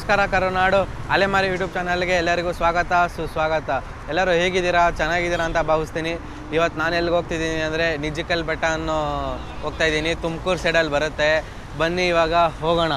ನಮಸ್ಕಾರ ಕರುನಾಡು ಅಲೆಮಾರಿ ಯೂಟ್ಯೂಬ್ ಚಾನಲ್ಗೆ ಎಲ್ಲರಿಗೂ ಸ್ವಾಗತ ಸುಸ್ವಾಗತ. ಎಲ್ಲರೂ ಹೇಗಿದ್ದೀರಾ? ಚೆನ್ನಾಗಿದ್ದೀರಾ ಅಂತ ಭಾವಿಸ್ತೀನಿ. ಇವತ್ತು ನಾನು ಎಲ್ಲಿಗೆ ಹೋಗ್ತಿದ್ದೀನಿ ಅಂದರೆ ನಿಜ್ಜಿಕಲ್ ಬೆಟ್ಟ ಅನ್ನೋ ಹೋಗ್ತಾಯಿದ್ದೀನಿ. ತುಮಕೂರು ಸೈಡಲ್ಲಿ ಬರುತ್ತೆ. ಬನ್ನಿ ಇವಾಗ ಹೋಗೋಣ.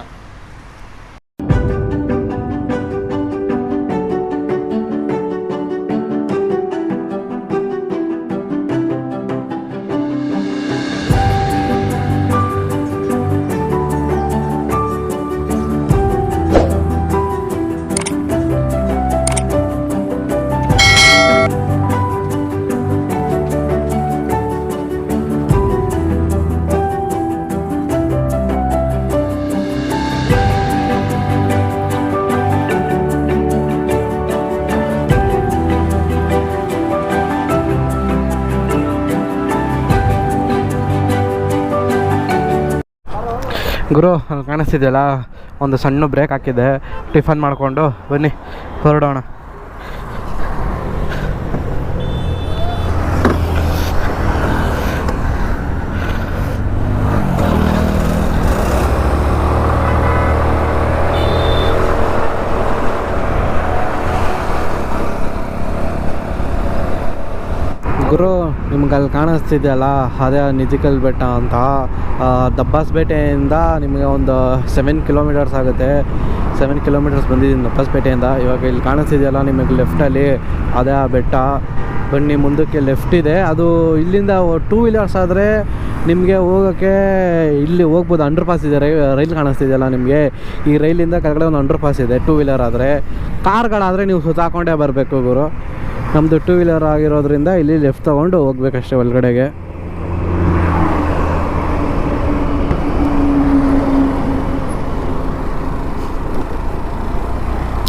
ಗುರು ಅಲ್ಲಿ ಕಾಣಿಸ್ತಿದೆಯಲ್ಲ, ಒಂದು ಸಣ್ಣ ಬ್ರೇಕ್ ಹಾಕಿದ್ದೆ. ಟಿಫನ್ ಮಾಡಿಕೊಂಡು ಬನ್ನಿ ಹೊರಡೋಣ. ಗುರು ನಿಮ್ಗೆ ಅಲ್ಲಿ ಕಾಣಿಸ್ತಿದೆಯಲ್ಲ, ಅದೇ ನಿಜ್ಜಿಕಲ್ ಬೆಟ್ಟ ಅಂತ. ದಬ್ಬಾಸ್ಪೇಟೆಯಿಂದ ನಿಮಗೆ ಒಂದು 7 ಕಿಲೋಮೀಟರ್ಸ್ ಆಗುತ್ತೆ. 7 ಕಿಲೋಮೀಟರ್ಸ್ ಬಂದಿದ್ದೀನಿ ದಬ್ಬಾಸ್ಪೇಟೆಯಿಂದ. ಇವಾಗ ಇಲ್ಲಿ ಕಾಣಿಸ್ತಿದೆಯಲ್ಲ ನಿಮಗೆ ಲೆಫ್ಟಲ್ಲಿ, ಅದೇ ಆ ಬೆಟ್ಟ. ಬನ್ನಿ ಮುಂದಕ್ಕೆ ಲೆಫ್ಟ್ ಇದೆ. ಅದು ಇಲ್ಲಿಂದ 2 ವೀಲರ್ಸ್ ಆದರೆ ನಿಮಗೆ ಹೋಗೋಕ್ಕೆ ಇಲ್ಲಿ ಹೋಗ್ಬೋದು. ಅಂಡರ್ ಪಾಸ್ ಇದೆ, ರೈಲ್ ಕಾಣಿಸ್ತಿದೆಯಲ್ಲ ನಿಮಗೆ. ಈ ರೈಲಿಂದ ಕೆಳಗಡೆ ಒಂದು ಅಂಡರ್ ಪಾಸ್ ಇದೆ 2 ವೀಲರ್ ಆದರೆ. ಕಾರ್ಗಳಾದರೆ ನೀವು ಸುತ್ತಾಕೊಂಡೇ ಬರಬೇಕು ಗುರು. ನಮ್ಮದು 2 ವೀಲರ್ ಆಗಿರೋದ್ರಿಂದ ಇಲ್ಲಿ ಲೆಫ್ಟ್ ತೊಗೊಂಡು ಹೋಗ್ಬೇಕಷ್ಟೇ ಒಳಗಡೆಗೆ.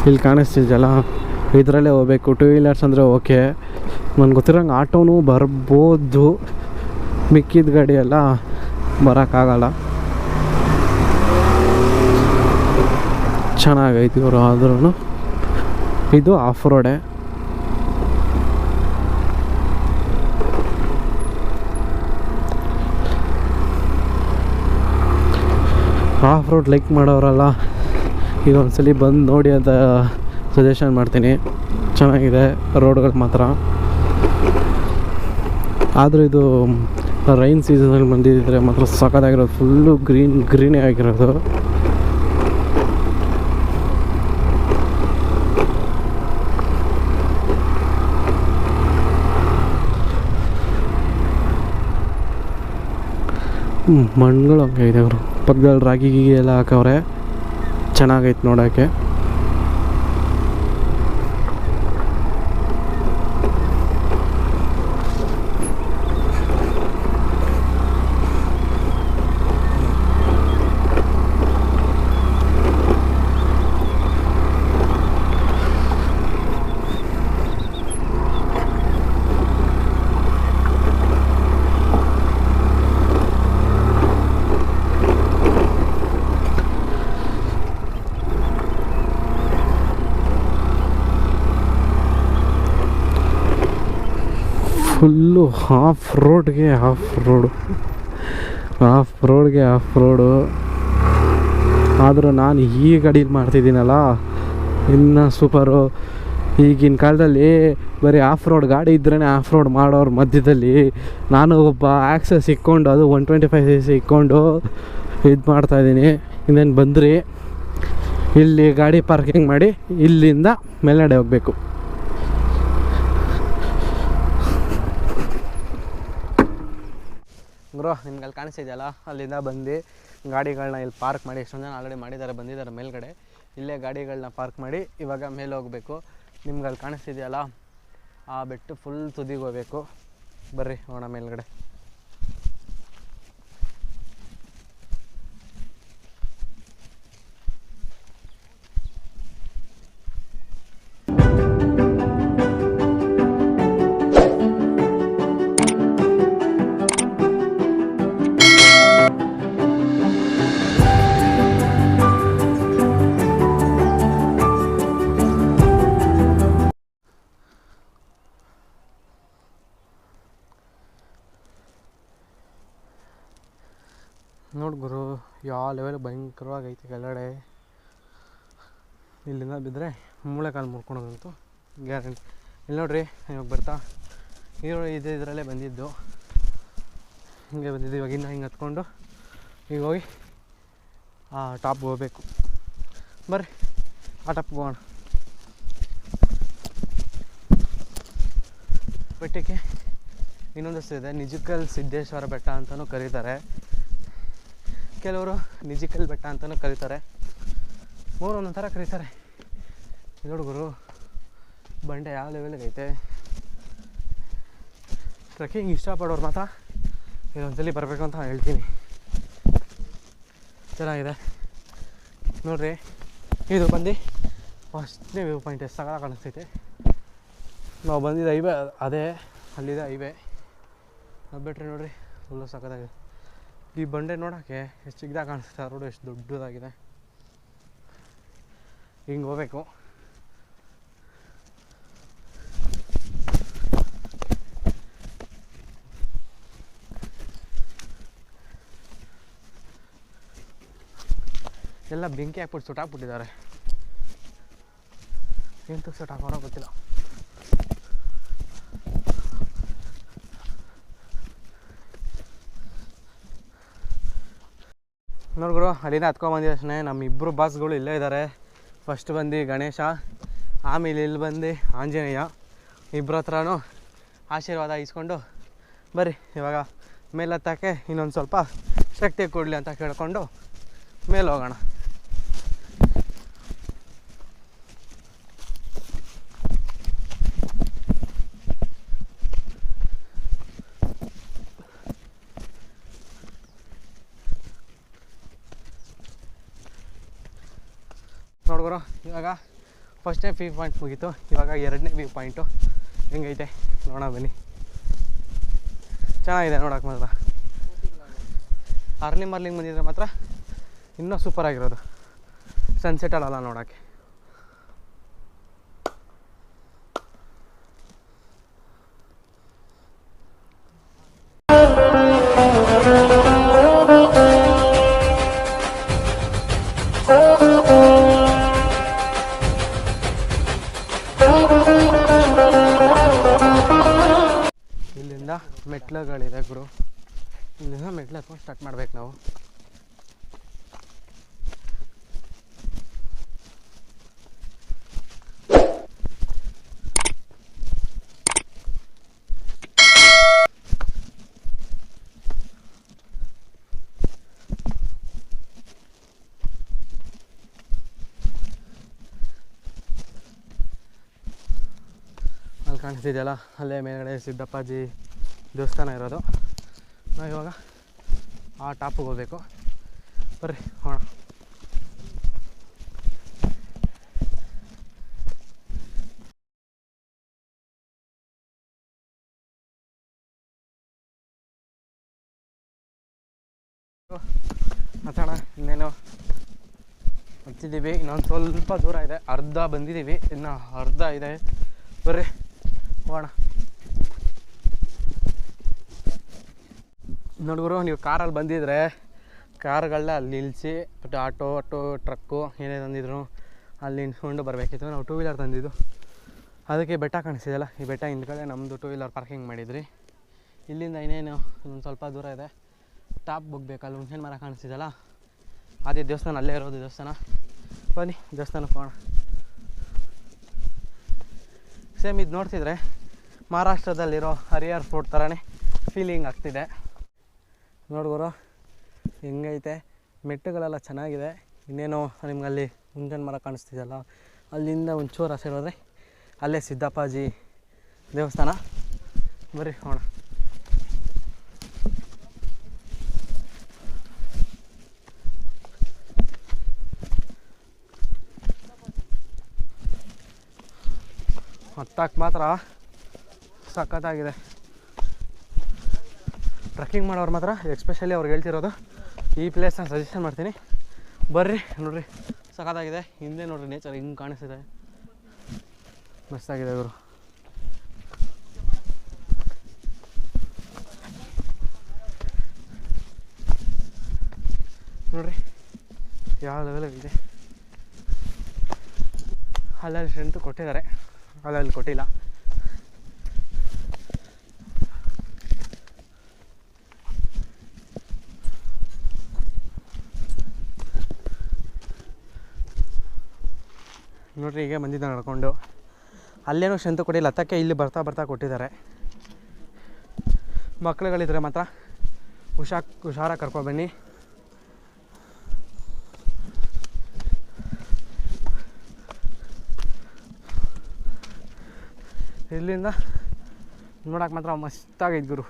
ಇಲ್ಲಿ ಕಾಣಿಸ್ತಿದೆಯಲ್ಲ, ಇದರಲ್ಲೇ ಹೋಗ್ಬೇಕು. 2 ವೀಲರ್ಸ್ ಅಂದರೆ ಓಕೆ. ನನಗೆ ಗೊತ್ತಿರೋಂಗೆ ಆಟೋನೂ ಬರ್ಬೋದು, ಮಿಕ್ಕಿದ ಗಾಡಿ ಎಲ್ಲ ಬರೋಕ್ಕಾಗಲ್ಲ. ಚೆನ್ನಾಗೈತಿ ಇವರು. ಆದ್ರೂ ಇದು ಆಫ್ ರೋಡೇ. ಆಫ್ ರೋಡ್ ಲೈಕ್ ಮಾಡೋರಲ್ಲ ಈಗ ಒಂದ್ಸಲಿ ಬಂದು ನೋಡಿ ಅಂತ ಸಜೆಷನ್ ಮಾಡ್ತೀನಿ. ಚೆನ್ನಾಗಿದೆ ರೋಡ್ಗಳು ಮಾತ್ರ. ಆದರೂ ಇದು ರೈನ್ ಸೀಸನಲ್ಲಿ ಬಂದಿದ್ದರೆ ಮಾತ್ರ ಸಖತ್ತಾಗಿರೋದು. ಫುಲ್ಲು ಗ್ರೀನೇ ಆಗಿರೋದು. ಮಣ್ಣುಗಳು ಹಂಗೆ ಇದೆ ಅವರು. ಪಕ್ಕದಲ್ಲಿ ರಾಗಿ ಗೀಗಿ ಎಲ್ಲ ಹಾಕವ್ರೆ. ಚೆನ್ನಾಗೈತೆ ನೋಡೋಕ್ಕೆ. ಫುಲ್ಲು ಆಫ್ ರೋಡ್ಗೆ ಆಫ್ ರೋಡು. ಆದರೂ ನಾನು ಈ ಗಾಡೀಲಿ ಮಾಡ್ತಿದ್ದೀನಲ್ಲ, ಇನ್ನು ಸೂಪರು. ಈಗಿನ ಕಾಲದಲ್ಲಿ ಬರೀ ಆಫ್ ರೋಡ್ ಗಾಡಿ ಇದ್ರೇ ಆಫ್ ರೋಡ್ ಮಾಡೋರ ಮಧ್ಯದಲ್ಲಿ ನಾನು ಒಬ್ಬ ಆಕ್ಸಸ್ ಇಕ್ಕೊಂಡು, ಅದು 125cc ಇಕ್ಕೊಂಡು ಇದು ಮಾಡ್ತಾಯಿದ್ದೀನಿ. ಇನ್ನೇನು ಬಂದ್ರಿ, ಇಲ್ಲಿ ಗಾಡಿ ಪಾರ್ಕಿಂಗ್ ಮಾಡಿ ಇಲ್ಲಿಂದ ಮೇಲ್ಗಡೆ ಹೋಗಬೇಕು. ಗುರು ನಿಮ್ಗೆ ಅಲ್ಲಿ ಕಾಣಿಸ್ತಿದೆಯಲ್ಲ, ಅಲ್ಲಿಂದ ಬಂದು ಗಾಡಿಗಳನ್ನ ಇಲ್ಲಿ ಪಾರ್ಕ್ ಮಾಡಿ, ಎಷ್ಟೊಂದು ಜನ ಆಲ್ರೆಡಿ ಬಂದಿದ್ದಾರೆ ಮೇಲ್ಗಡೆ. ಇಲ್ಲೇ ಗಾಡಿಗಳನ್ನ ಪಾರ್ಕ್ ಮಾಡಿ ಇವಾಗ ಮೇಲೆ ಹೋಗಬೇಕು. ನಿಮ್ಗೆ ಅಲ್ಲಿ ಕಾಣಿಸ್ತಿದೆಯಲ್ಲ, ಆ ಬೆಟ್ಟು ಫುಲ್ ತುದಿಗೆ ಹೋಗ್ಬೇಕು. ಬರ್ರಿ ಹೋಗೋಣ ಮೇಲ್ಗಡೆ. ನೋಡಿ ಗುರು, ಯಾವ ಲೆವೆಲ್ ಭಯಂಕರವಾಗಿ ಐತೆ ಕೆಳಗಡೆ. ಇಲ್ಲಿಂದ ಬಿದ್ದರೆ ಮೂಳೆ ಕಾಲು ಮುರ್ಕೊಳೋದಂತೂ ಗ್ಯಾರಂಟಿ. ಇಲ್ಲಿ ನೋಡ್ರಿ ಇವಾಗ ಬರ್ತಾ ಇದರಲ್ಲೇ ಬಂದಿದ್ದು, ಹಿಂಗೆ ಬಂದಿದ್ದು. ಇವಾಗ ಇನ್ನೂ ಹಿಂಗೆ ಹತ್ಕೊಂಡು ಈಗ ಹೋಗಿ ಆ ಟಾಪ್ಗೆ ಹೋಗ್ಬೇಕು. ಬರ್ರಿ ಆ ಟಾಪ್ಗೆ ಹೋಗೋಣ. ಬೆಟ್ಟಕ್ಕೆ ಇನ್ನೊಂದು ಹೆಸರು ಇದೆ, ನಿಜಿಕಲ್ ಸಿದ್ದೇಶ್ವರ ಬೆಟ್ಟ ಅಂತಲೂ ಕರೀತಾರೆ, ಕೆಲವರು ನಿಜಿಕಲ್ ಬೆಟ್ಟ ಅಂತಲೂ ಕರೀತಾರೆ, ಮೂರು ಒಂದೊಂದು ಥರ ಕರೀತಾರೆ. ಇದು ಹುಡುಗರು ಬಂಡೆ ಯಾವ ಲೆವೆಲ್ಗೆ ಐತೆ. ಟ್ರೆಕ್ಕಿಂಗ್ ಇಷ್ಟಪಡೋರು ಮಾತ್ರ ಇದೊಂದ್ಸಲಿ ಬರಬೇಕು ಅಂತ ಹೇಳ್ತೀನಿ. ಚೆನ್ನಾಗಿದೆ ನೋಡ್ರಿ. ಇದು ಬಂದು ಫಸ್ಟ್ನೇ ವ್ಯೂ ಪಾಯಿಂಟ್, ಎಷ್ಟು ಸಗಲ ಕಾಣಿಸ್ತೈತೆ. ನಾವು ಬಂದಿದ್ದು ಹೈವೇ ಅದೇ, ಅಲ್ಲಿದೆ ಹೈವೇ. ಅದು ಬಿಟ್ಟರೆ ನೋಡಿರಿ ಫುಲ್ಲು ಸಖತ್ತಾಗಿದೆ. ಈ ಬಂಡೆ ನೋಡೋಕ್ಕೆ ಎಷ್ಟು ಚಿಕ್ಕದಾಗಿ ಕಾಣಿಸುತ್ತೆ, ಆ ರೋಡು ಎಷ್ಟು ದೊಡ್ಡದಾಗಿದೆ. ಹಿಂಗೆ ಹೋಗ್ಬೇಕು. ಎಲ್ಲ ಬೆಂಕಿ ಹಾಕ್ಬಿಟ್ಟು ಸುಟ್ಟಾಕ್ಬಿಟ್ಟಿದ್ದಾರೆ. ಎಂತ ಸುಟ್ಟಾಕೋರೋ ಗೊತ್ತಿಲ್ಲ. ನೋಡ್ಗುರು, ಅಲ್ಲಿಂದ ಹತ್ಕೊಂಡ್ಬಂದಿದ ತಕ್ಷಣ ನಮ್ಮಿಬ್ಬರು ಬಾಸ್ಗಳು ಇಲ್ಲೇ ಇದ್ದಾರೆ. ಫಸ್ಟ್ ಬಂದು ಗಣೇಶ, ಆಮೇಲೆ ಇಲ್ಲಿ ಬಂದು ಆಂಜನೇಯ. ಇಬ್ಬರ ಹತ್ರನೂ ಆಶೀರ್ವಾದ ಇಸ್ಕೊಂಡು ಬರ್ರಿ ಇವಾಗ ಮೇಲೆ ಹತ್ತಕ್ಕೆ ಇನ್ನೊಂದು ಸ್ವಲ್ಪ ಶಕ್ತಿ ಕೊಡಲಿ ಅಂತ ಕೇಳ್ಕೊಂಡು ಮೇಲೆ ಹೋಗೋಣ. ನೋಡ್ಗುರು, ಇವಾಗ ಫಸ್ಟ್ನೇ ವ್ಯೂ ಪಾಯಿಂಟ್ ಮುಗೀತು, ಇವಾಗ ಎರಡನೇ ವ್ಯೂ ಪಾಯಿಂಟು ಹೆಂಗೈತೆ ನೋಡೋಣ ಬನ್ನಿ. ಚೆನ್ನಾಗಿದೆ ನೋಡೋಕೆ ಮಾತ್ರ. ಅರ್ಲಿ ಮಾರ್ನಿಂಗ್ ಬಂದಿದ್ರೆ ಮಾತ್ರ ಇನ್ನೂ ಸೂಪರಾಗಿರೋದು ಸನ್ಸೆಟ್ ಅಲ್ಲ ನೋಡೋಕ್ಕೆ. ಇಲ್ಲಿಂದ ಮೆಟ್ಲುಗಳಿದೆ ಗುರು, ಇಲ್ಲಿಂದ ಮೆಟ್ಲು ಹತ್ಕೊಂಡು ಸ್ಟಾರ್ಟ್ ಮಾಡ್ಬೇಕು ನಾವು. ಅಲ್ಲಿ ಕಾಣಿಸ್ತಿದೆಯಲ್ಲ, ಅಲ್ಲೇ ಮೇಲ್ಗಡೆ ಸಿದ್ದಪ್ಪಾಜಿ ದೇವಸ್ಥಾನ ಇರೋದು. ನಾವು ಇವಾಗ ಆ ಟಾಪಿಗೆ ಹೋಗ್ಬೇಕು. ಬರ್ರಿ ಹೋಗೋಣ. ಹತ್ತೋಣ, ಇನ್ನೇನು ಹತ್ತಿದ್ದೀವಿ, ಇನ್ನೊಂದು ಸ್ವಲ್ಪ ದೂರ ಇದೆ, ಅರ್ಧ ಬಂದಿದ್ದೀವಿ, ಇನ್ನು ಅರ್ಧ ಇದೆ. ಬರ್ರಿ ಹೋಗೋಣ. ನೋಡ್ಗುರು, ನೀವು ಕಾರಲ್ಲಿ ಬಂದಿದ್ರೆ ಕಾರ್ಗಳನ್ನ ಅಲ್ಲಿ ನಿಲ್ಲಿಸಿ, ಆಟೋ ಟ್ರಕ್ಕು ಏನೇ ತಂದಿದ್ರು ಅಲ್ಲಿ ನಿಂತ್ಕೊಂಡು ಬರಬೇಕಿತ್ತು. ನಾವು 2 ವೀಲರ್ ತಂದಿದ್ದು, ಅದಕ್ಕೆ ಬೆಟ್ಟ ಕಾಣಿಸ್ತಿದೆಯಲ್ಲ, ಈ ಬೆಟ್ಟ ಹಿಂದ್ಗಡೆ ನಮ್ಮದು 2 ವೀಲರ್ ಪಾರ್ಕಿಂಗ್ ಮಾಡಿದ್ರಿ. ಇಲ್ಲಿಂದ ಇನ್ನೇನು ಒಂದು ಸ್ವಲ್ಪ ದೂರ ಇದೆ, ಟಾಪ್ ಹೋಗ್ಬೇಕಲ್ಲ. ಹುಣಸೆ ಮರ ಕಾಣಿಸ್ತಿದೆಯಲ್ಲ, ಅದೇ ದೇವಸ್ಥಾನ, ಅಲ್ಲೇ ಇರೋದು ದೇವಸ್ಥಾನ. ಬನ್ನಿ ದೇವಸ್ಥಾನಕ್ಕೆ ಹೋಗೋಣ. ಸೇಮ್ ಇದು ನೋಡ್ತಿದ್ರೆ ಮಹಾರಾಷ್ಟ್ರದಲ್ಲಿರೋ ಹರಿಹರ್ ಫೋರ್ಟ್ ಥರನೇ ಫೀಲಿಂಗ್ ಆಗ್ತಿದೆ. ನೋಡ್ಗುರು ಹೆಂಗೈತೆ, ಮೆಟ್ಟುಗಳೆಲ್ಲ ಚೆನ್ನಾಗಿದೆ. ಇನ್ನೇನು ನಿಮ್ಗೆ ಅಲ್ಲಿ ಹುಂಜನ್ ಮರ ಕಾಣಿಸ್ತಿದೆಯಲ್ಲ, ಅಲ್ಲಿಂದ ಒಂಚೂರು ಹಸಿರು ಹೋದರೆ ಅಲ್ಲೇ ಸಿದ್ದಪ್ಪಾಜಿ ದೇವಸ್ಥಾನ. ಬರ್ರಿ ಹೋಗೋಣ. ಹತ್ತಕ್ಕೆ ಮಾತ್ರ ಸಖತ್ತಾಗಿದೆ. ಟ್ರೆಕ್ಕಿಂಗ್ ಮಾಡೋರು ಮಾತ್ರ ಎಸ್ಪೆಷಲಿ ಅವ್ರಿಗೆ ಹೇಳ್ತಿರೋದು ಈ ಪ್ಲೇಸ್ನ ಸಜೆಷನ್ ಮಾಡ್ತೀನಿ. ಬರ್ರಿ ನೋಡ್ರಿ, ಸಖತ್ತಾಗಿದೆ. ಹಿಂದೆ ನೋಡ್ರಿ ನೇಚರ್ ಹಿಂಗೆ ಕಾಣಿಸ್ತಿದೆ, ಮಸ್ತಾಗಿದೆ ಇವರು. ನೋಡ್ರಿ ಯಾವ ಲೆವೆಲ್ ಇದೆ. ಅಲ್ಲಲ್ಲಿ ಸ್ಟ್ರೆಂತ್ ಕೊಟ್ಟಿದ್ದಾರೆ, ಅಲ್ಲಲ್ಲಿ ಕೊಟ್ಟಿಲ್ಲ. ನೋಡ್ರಿ ಹೀಗೆ ಬಂದಿದ್ದ ನಡ್ಕೊಂಡು, ಅಲ್ಲೇನೂ ಸ್ಟ್ರೆಂತ್ ಕೊಟ್ಟಿಲ್ಲ, ಹತ್ತಕ್ಕೆ ಇಲ್ಲಿ ಬರ್ತಾ ಬರ್ತಾ ಕೊಟ್ಟಿದ್ದಾರೆ. ಮಕ್ಳುಗಳಿದ್ರೆ ಮಾತ್ರ ಹುಷಾರಾಗಿ ಕರ್ಕೊಬನ್ನಿ. ಇಲ್ಲಿಂದ ನೋಡೋಕೆ ಮಾತ್ರ ಮಸ್ತಾಗೈತೆ ಗುರು.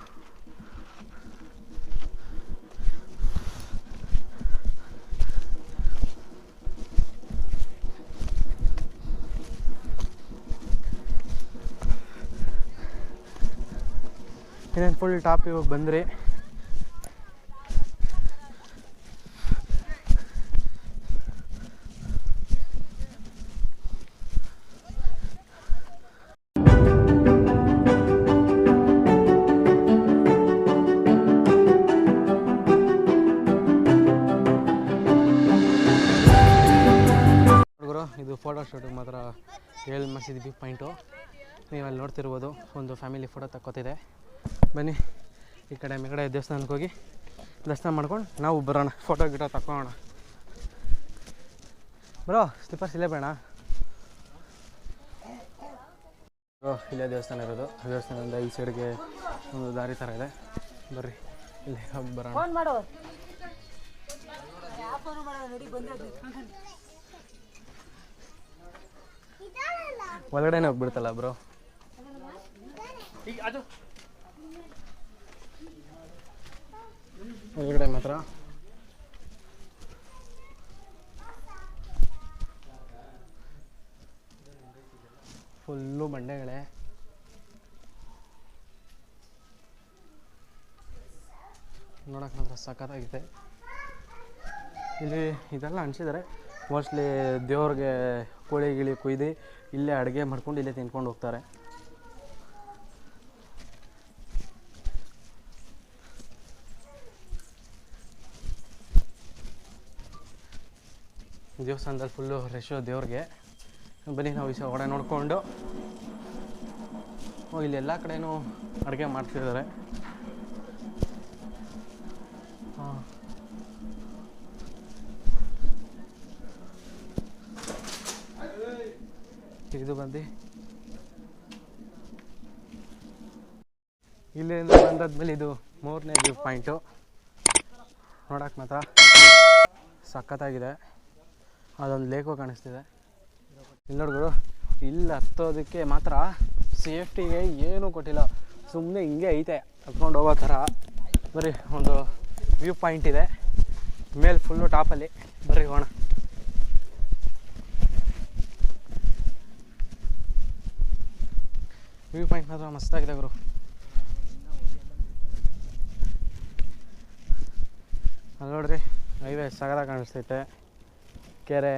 ಇನ್ನೇನು ಫುಲ್ ಟಾಪ್ ಇವಾಗ ಬಂದ್ರಿ. ಇದು ಫೋಟೋ ಶೂಟಿಗೆ ಮಾತ್ರ ಹೇಳಿ ಮಾಡಿಸಿದ್ವಿ ಪಾಯಿಂಟು. ನೀವು ಅಲ್ಲಿ ನೋಡ್ತಿರ್ಬೋದು, ಒಂದು ಫ್ಯಾಮಿಲಿ ಫೋಟೋ ತಕ್ಕೋತಿದೆ. ಬನ್ನಿ ಈ ಕಡೆ ಮೇಗಡೆ ದೇವಸ್ಥಾನಕ್ಕೆ ಹೋಗಿ ದರ್ಶನ ಮಾಡ್ಕೊಂಡು ನಾವು ಬರೋಣ, ಫೋಟೋ ಗಿಟೋ ತಕ್ಕೊಳ್ಳೋಣ. ಬ್ರೋ ಸ್ಲಿಪ್ಪರ್ಸ್ ಇಲ್ಲೇ ಬೇಡ. ಇಲ್ಲೇ ದೇವಸ್ಥಾನ ಇರೋದು. ದೇವಸ್ಥಾನದಿಂದ ಈ ಸೈಡ್ಗೆ ಒಂದು ದಾರಿ ಥರ ಇದೆ, ಬರ್ರಿ ಇಲ್ಲಿ ಹೋಗಿ ಬರೋಣ. ಒಳಗಡೆನೇ ಹೋಗ್ಬಿಡ್ತಲ್ಲ ಬ್ರೋ. ಒಳಗಡೆ ಮಾತ್ರ ಫುಲ್ಲು ಬಂಡೆಗಳೇ. ನೋಡೋಕೆ ಮಾತ್ರ ಸಖತ್ತಾಗಿದೆ. ಇಲ್ಲಿ ಇದೆಲ್ಲ ಅನಿಸಿದ್ದಾರೆ ಮೋಸ್ಟ್ಲಿ ದೇವ್ರಿಗೆ ಕೋಳಿ ಗಿಳಿ ಕುಯ್ದು ಇಲ್ಲೇ ಅಡುಗೆ ಮಾಡ್ಕೊಂಡು ಇಲ್ಲೇ ತಿನ್ಕೊಂಡು ಹೋಗ್ತಾರೆ. ದೇವಸ್ಥಾನದಲ್ಲಿ ಫುಲ್ಲು ರಶ್ಶು ದೇವ್ರಿಗೆ. ಬನ್ನಿ ನಾವು ಈ ಹೊಡೆ ನೋಡಿಕೊಂಡು ಇಲ್ಲಿ ಎಲ್ಲ ಕಡೆಯೂ ಅಡುಗೆ ಮಾಡ್ತಿದ್ದಾರೆ. ಹಾಂ ಇದು ಬಂದು ಇಲ್ಲಿಂದ ಬಂದಾದ್ಮೇಲೆ ಇದು 3ನೇ ವ್ಯೂ ಪಾಯಿಂಟು. ನೋಡೋಕೆ ಮಾತ್ರ ಸಖತ್ತಾಗಿದೆ. ಅದೊಂದು ಲೇಕು ಕಾಣಿಸ್ತಿದೆ ಇಲ್ಲಿ ನೋಡ್ಗಳು. ಇಲ್ಲಿ ಹತ್ತೋದಕ್ಕೆ ಮಾತ್ರ ಸೇಫ್ಟಿಗೆ ಏನೂ ಕೊಟ್ಟಿಲ್ಲ, ಸುಮ್ಮನೆ ಹಿಂಗೆ ಐತೆ ಹತ್ಕೊಂಡು ಹೋಗೋ ಥರ. ಬರೀ ಒಂದು ವ್ಯೂ ಪಾಯಿಂಟ್ ಇದೆ ಮೇಲೆ ಫುಲ್ಲು ಟಾಪಲ್ಲಿ. ಬರ್ರಿ ಹೋಗೋಣ. ವ್ಯೂ ಪಾಯಿಂಟ್ ಮಾತ್ರ ಮಸ್ತಾಗಿದೆ ಗುರು. ಅಲ್ಲಿ ನೋಡ್ರಿ ಹೈವೇ ಸಗದಾಗಿ ಕಾಣಿಸ್ತೈತೆ. ಕೆರೆ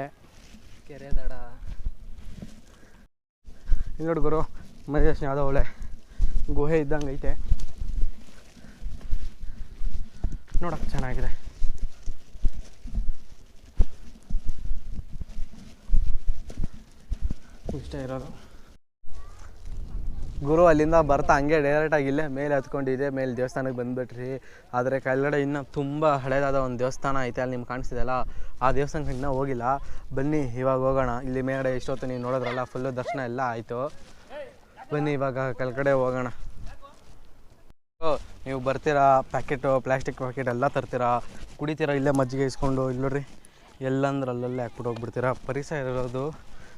ದಡ ಇಲ್ಲಿ ನೋಡಿ ಗುರು. ಮಹೇಶ್ ಯಾವುದೋ ಒಳ್ಳೆ ಗುಹೆ ಇದ್ದಂಗೆ ಐತೆ, ನೋಡಕ್ಕೆ ಚೆನ್ನಾಗಿದೆ. ಇಷ್ಟೇ ಇರೋದು ಗುರು. ಅಲ್ಲಿಂದ ಬರ್ತಾ ಹಂಗೆ ಡೈರೆಕ್ಟಾಗಿ ಇಲ್ಲೇ ಮೇಲೆ ಹತ್ಕೊಂಡಿದೆ, ಮೇಲೆ ದೇವಸ್ಥಾನಕ್ಕೆ ಬಂದುಬಿಟ್ರಿ. ಆದರೆ ಕೆಳಗಡೆ ಇನ್ನೂ ತುಂಬ ಹಳೇದಾದ ಒಂದು ದೇವಸ್ಥಾನ ಐತೆ, ಅಲ್ಲಿ ನಿಮ್ಗೆ ಕಾಣಿಸ್ತಿದೆಯಲ್ಲ, ಆ ದೇವಸ್ಥಾನಕ್ಕೆ ಇನ್ನೂ ಹೋಗಿಲ್ಲ. ಬನ್ನಿ ಇವಾಗ ಹೋಗೋಣ. ಇಲ್ಲಿ ಮೇಲ್ಗಡೆ ಇಷ್ಟೊತ್ತು ನೀವು ನೋಡಿದ್ರಲ್ಲ ಫುಲ್ಲು ದರ್ಶನ ಎಲ್ಲ ಆಯಿತು. ಬನ್ನಿ ಇವಾಗ ಕೆಳಗಡೆ ಹೋಗೋಣ. ನೀವು ಬರ್ತೀರಾ, ಪ್ಯಾಕೆಟು ಪ್ಲಾಸ್ಟಿಕ್ ಪ್ಯಾಕೆಟ್ ಎಲ್ಲ ತರ್ತೀರಾ, ಕುಡಿತೀರಾ, ಇಲ್ಲೇ ಮಜ್ಜಿಗೆ ಇಸ್ಕೊಂಡು. ಇಲ್ಲಿ ನೋಡ್ರಿ ಎಲ್ಲಂದ್ರೆ ಅಲ್ಲಲ್ಲೇ ಹಾಕ್ಬಿಟ್ಟು ಹೋಗ್ಬಿಡ್ತೀರಾ. ಪರಿಸರ ಇರೋದು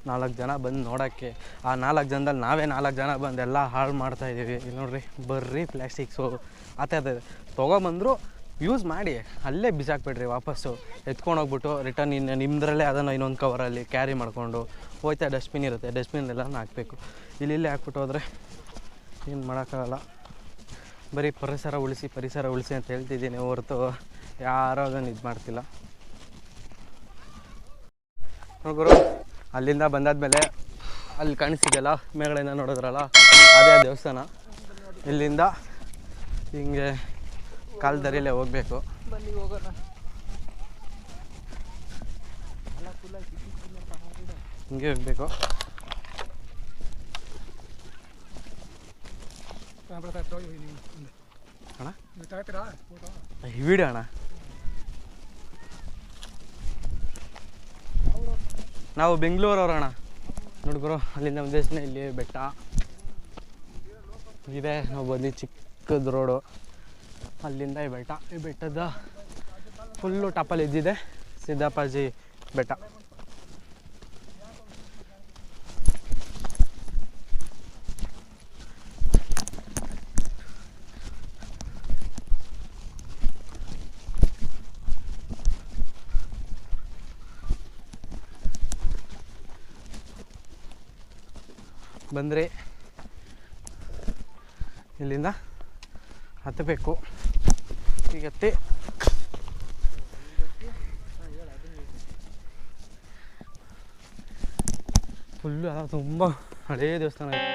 4 ಜನ ಬಂದು ನೋಡೋಕ್ಕೆ. ಆ 4 ಜನದಲ್ಲಿ ನಾವೇ 4 ಜನ ಬಂದು ಎಲ್ಲ ಹಾಳು ಮಾಡ್ತಾಯಿದ್ದೀವಿ. ಇಲ್ಲಿ ನೋಡ್ರಿ ಬರ್ರಿ ಪ್ಲಾಸ್ಟಿಕ್ಸು ಆ ಥರ ತೊಗೊಬಂದರು ಯೂಸ್ ಮಾಡಿ ಅಲ್ಲೇ ಬಿಸಾಕ್ಬಿಡ್ರಿ. ವಾಪಸ್ಸು ಎತ್ಕೊಂಡು ಹೋಗ್ಬಿಟ್ಟು ರಿಟರ್ನ್ ನಿಮ್ಮದ್ರಲ್ಲೇ ಅದನ್ನು ಇನ್ನೊಂದು ಕವರಲ್ಲಿ ಕ್ಯಾರಿ ಮಾಡಿಕೊಂಡು ಹೋಯ್ತಾ ಡಸ್ಟ್ಬಿನ್ ಇರುತ್ತೆ, ಡಸ್ಟ್ಬಿನ್ನೆಲ್ಲ ಹಾಕಬೇಕು. ಇಲ್ಲೇ ಹಾಕ್ಬಿಟ್ಟು ಹೋದರೆ ಏನು ಮಾಡೋಕ್ಕಾಗಲ್ಲ. ಬರೀ ಪರಿಸರ ಉಳಿಸಿ ಅಂತ ಹೇಳ್ತಿದ್ದೀನಿ ಹೊರತು ಯಾರೂ ಅದನ್ನು ಇದು ಮಾಡ್ತಿಲ್ಲ. ನೋಡ್ಗುರು, ಅಲ್ಲಿಂದ ಬಂದಾದ್ಮೇಲೆ ಅಲ್ಲಿ ಕಾಣಿಸ್ತಿದೆಯಲ್ಲ ಮೇಲ್ಗಡೆಯಿಂದ ನೋಡಿದ್ರಲ್ಲ, ಅದೇ ದೇವಸ್ಥಾನ. ಇಲ್ಲಿಂದ ಹಿಂಗೆ ಕಾಲು ದಾರಿಯಲ್ಲೇ ಹೋಗಬೇಕು. ಬನ್ನಿ ಹೋಗೋಣ. ಹಿಂಗೆ ಹೋಗಬೇಕು. ಅಣ್ಣ ಈ ವಿಡಿಯೋ ಅಣ್ಣ ನಾವು ಬೆಂಗಳೂರವ್ರು ಅಣ್ಣ ನೋಡ್ಕೊರು ಅಲ್ಲಿಂದ ಒಂದೇಶನೇ ಇಲ್ಲಿ ಬೆಟ್ಟ ಇದೆ. ನಾವು ಬಂದು ಚಿಕ್ಕದು ರೋಡು ಅಲ್ಲಿಂದ ಈ ಬೆಟ್ಟದ ಫುಲ್ಲು ಟಾಪಲ್ಲಿ ಇದ್ದಿದೆ ಸಿದ್ದಪ್ಪಾಜಿ ಬೆಟ್ಟ. ಬಂದರೆ ಇಲ್ಲಿಂದ ಹತ್ತಬೇಕು. ಈಗ ಹತ್ತಿ ಫುಲ್ಲು ತುಂಬ ಹಳೇ ದೇವಸ್ಥಾನ ಇದೆ.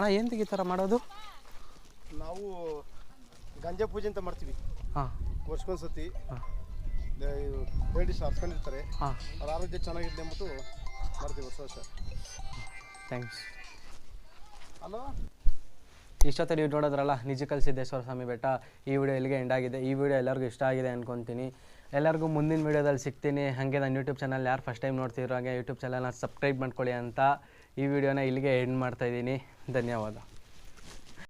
ಅಣ್ಣ ಏನು ಈ ಥರ ಮಾಡೋದು? ನಾವು ಗಂಜಾ ಪೂಜೆ ಅಂತ ಮಾಡ್ತೀವಿ. ಹಾಂ, ವರ್ಷಕ್ಕೊಂದ್ಸತಿ ಹಾಂ, ಲೇಡೀಸ್ ಹರ್ಸ್ಕೊಂಡಿರ್ತಾರೆ. ಹಾಂ, ಅವ್ರ ಆರೋಗ್ಯ ಚೆನ್ನಾಗಿರಲಿ ಅಂದ್ಬಿಟ್ಟು ಮಾಡ್ತೀವಿ ವರ್ಷ. ಥ್ಯಾಂಕ್ಸ್. ಹಲೋ, ಇಷ್ಟೊತ್ತು ನೀವು ನೋಡೋದ್ರಲ್ಲ ನಿಜಕಲ್ ಸಿದ್ದೇಶ್ವರ ಸ್ವಾಮಿ ಬೆಟ್ಟ. ಈ ವಿಡಿಯೋ ಇಲ್ಲಿಗೆ ಎಂಡ್ ಆಗಿದೆ. ಈ ವಿಡಿಯೋ ಎಲ್ಲರಿಗೂ ಇಷ್ಟ ಆಗಿದೆ ಅಂದ್ಕೊತೀನಿ. ಎಲ್ಲರಿಗೂ ಮುಂದಿನ ವೀಡಿಯೋದಲ್ಲಿ ಸಿಗ್ತೀನಿ. ಹಾಗೆ ನನ್ನ ಯೂಟ್ಯೂಬ್ ಚಾನಲ್ ಯಾರು ಫಸ್ಟ್ ಟೈಮ್ ನೋಡ್ತಿರೋ ಹಾಗೆ ಯೂಟ್ಯೂಬ್ ಚಾನಲ್ನ ಸಬ್ಸ್ಕ್ರೈಬ್ ಮಾಡ್ಕೊಳ್ಳಿ ಅಂತ ಈ ವಿಡಿಯೋನ ಇಲ್ಲಿಗೆ ಎಂಡ್ ಮಾಡ್ತಾಯಿದ್ದೀನಿ. ಧನ್ಯವಾದ.